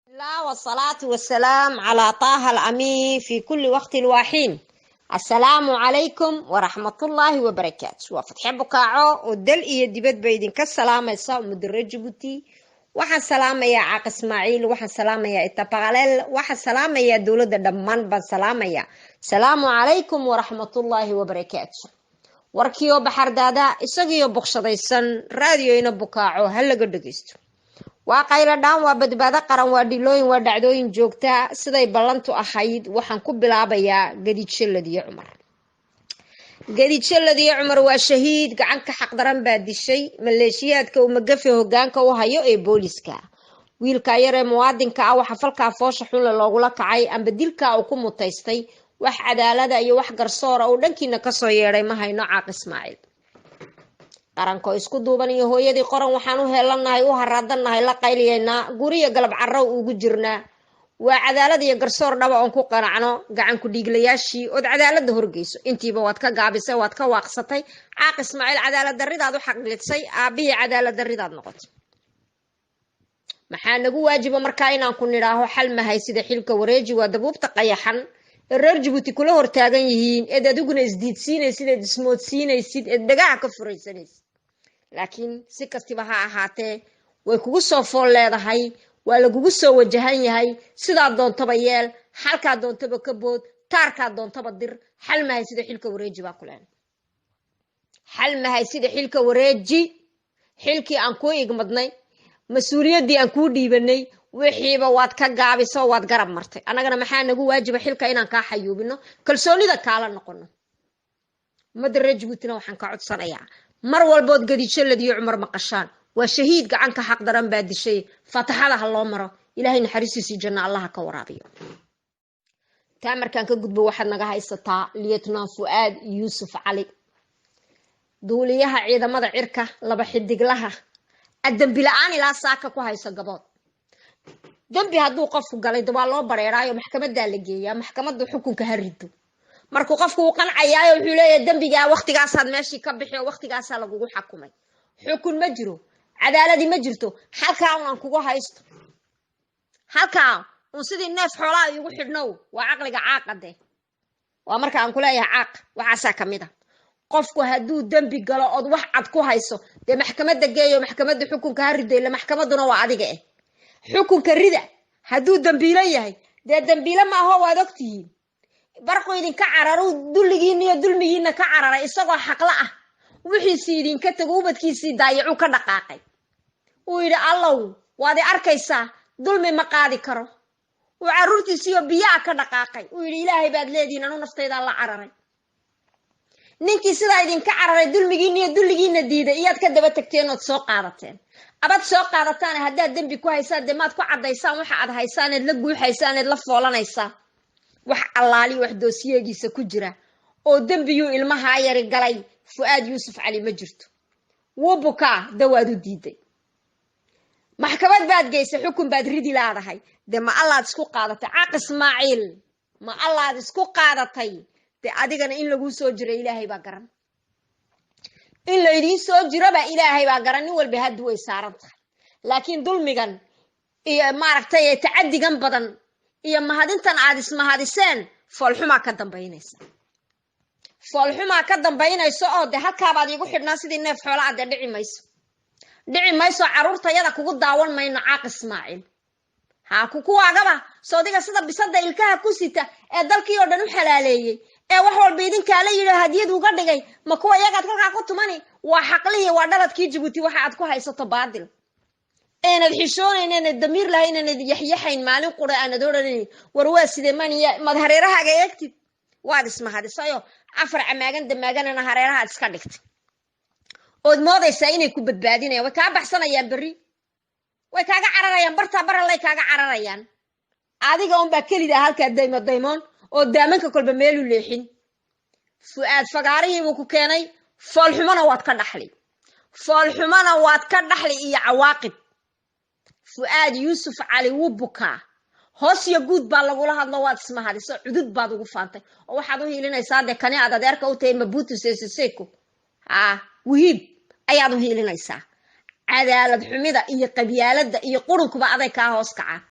الله والصلاة والسلام على طه الأمين في كل وقت الواحين. السلام عليكم ورحمة الله وبركاته. وفتح بكاعو ودل إيه دبت بيدين كالسلام يسا مدرج جبوتي وحن سلام يا عاق إسماعيل وحن سلام يا إتباغلل وحن سلام يا دولة دمان بان سلام يا سلام عليكم ورحمة الله وبركاته. warkiyo baxardaada isagiyo boqshadaysan raadiyoyna bukaaco halaga dhageysto waa qayla dhaan waa badbaado qaran waa dhilooyin waa dhacdooyin joogta siday ballantu ahayd waxaan ku bilaabayaa gadiidshalladiyo cumar waa shahiid gacan ka xaq daran baa dishay maleeshiyaadka uu magafe hogaanka u hayo ee booliska wiilka yar ee muwaadinka ah waxa falka foosha xun loogula kacay amba dilka uu ku mutaystay wax cadaalada iyo wax garsoor oo dhankiina ka soo yeeray ma hayno caaq Ismaaciil qaranko isku duuban iyo hooyadii qoran waxaan u heelanahay u haraadanahay la qayliyayna guriga galab carrow ugu jirnaa waa cadaalad iyo garsoor dhaba oo ku qanacno gacan ku dhiiglayaashii oo cadaalada horgeyso intiiba waad ka gaabisay waad ka waaqsatay caaq Ismaaciil cadaalad daridaad u xaqlisay aabihi cadaalad daridaad noqotay maxaa nagu waajiba markaa inaan ku niraaho xal ma haysida xilka wareeji waa dabuubta qayaxan reer Djibouti kula hortaagan yihiin ee adiguna isdiidsiinaysid ee ismoodsiinaysid ee dagaha ka furaysanaysid laakiin si kastiba ha ahaatee way kugu soo fool leedahay waa lagugu soo wajahan yahay sidaa doontaba yeel halka doontaba ka bood taarka doontaba dir xal ma haysida xilka wareeji baa kuleen xal ma haysida xilka wareeji xilkii aan ku igmadnay mas'uuliyadii aan ku dhiibanay wixiiba waad ka gaabiso waad garab martay anagana maxaa nagu waajiba xilka inaan ka xayuubino kalsoonida kaala noqono madara Djiboutina waxaan ka codsanayaa mar walbood gadiidshalladiyo cumar maqashaan waa shahiid gacan ka xaq daran baa dishay fataxada ha loo maro ilaahay naxariistiisa janna allah ka waraabiyo taamarkan ka gudbo waxaad naga haysataa Lieutenant Fuad Yusuf Ali duuliyaha ciidamada cirka laba xidiglaha adambi la'aan ilaa saaka ku haysa gabood dambi hadduu qofku galay daba loo bareeraayo maxkamadda la geeyaa maxkamaddu xukunka harido markuu qofku uu qancayaayo wuxuu leeyahay dambiga waqtigaas aad meeshii ka bixiyo waqtigaas lagu xukumay xukun ma jiro cadaalad ma jirto halka aan kugu haysto halka uu sidii neef xoolaa igu xidhnow waa aqliga caaqade waa marka aan ku leeyahay caaq waxa kamida qofku hadduu dambi galo oo wax cad ku hayso de maxkamadda geeyo maxkamadda xukunka harido ila maxkamaduna waa adiga xukunka rida hadduu dambiilo yahay dee dambiilo ma aha waad ogtihiin barqo idinka cararu dulligiina iyo dulmigiina ka cararay isagoo xaqla ah wixiisii idinka tago ubadkiisii daayacu ka dhaqaaqay uu yidhi allow waad arkaysaa dulmi ma qaadi karo uu carruurtiisiiyo biyaa ka dhaqaaqay uu yidhi ilaahay baad leediin anu naftayda la cararay ninkii sidaa idinka cararay dulmigiina iyo dulligiina diiday iyaad ka daba tagteen ood soo qaadateen abad soo qaadataan haddaad dambi ku haysaan de maad ku cadaysaan waxa aad haysaan la guuxaysaan la foolanaysaa wax allaali wax doosiyeegiisa ku jira oo dambiyu ilmaha yari galay Fuad Yusuf Ali ma jirto wubuka dawaadu diiday maxkamad baad geysay xukun baad ridi laadahay de ma allaad isku qaadatay caaq Ismaaciil ma allaad isku qaadatay de adigana in lagu soo jiray ilaahay baa garan in la idin soo jiraba ilaahay baa garanin walba haddu way saaran tahay laakiin dulmigan iyo maaragtay tacadigan badan iyo mahadintan aad ismahadiseen foolxuma ka dambaynayso oo de halka baad igu xidhnaa sidii neef xoolo ah dhici mayso caruurtayada kugu daawan mayno caaq Ismaaciil ha kuwaagaba soodiga sida bisada ilkaha ku sita ee dalkii oo dhan u xalaaleeyay ee wax walba idinka la yiri hadiyad uga dhigay ma kuwa iyaga halka ku tumani waa xaqliye waa dhaladkii Djibouti waxa aad ku haysato baadil eenad xishoonayna damiir lahaynna yaxyaxayn maalin qura aan dooranay warwaa sidee maniya madhareerahaga eegtid waad ismahadisayo afar camaagan damaagana hareeraha iska dhigtay ood moodaysaa inay ku badbaadinayaan way ka baxsanayaan bari way kaaga cararayaan barta baralay kaaga cararayaan adiga un baa kelida halka daymoon oo daamanka kolba meel u leexin Fuad fagaarihii uu ku keenay foolxumana waad ka dhaxli iyo cawaaqib Fuad Yusuf Ali wubuka hoos iyo guud baa lagu la hadlo waad ismahadiso cudud baad ugu faantay oo waxaad u hiilinaysaa de kani aad adeerka u tahay Mabutu Sese Seko wiib ayaad u hiilinaysaa cadaalad xumida iyo qabyaalada iyo qurunkuba aday ka hoos kaca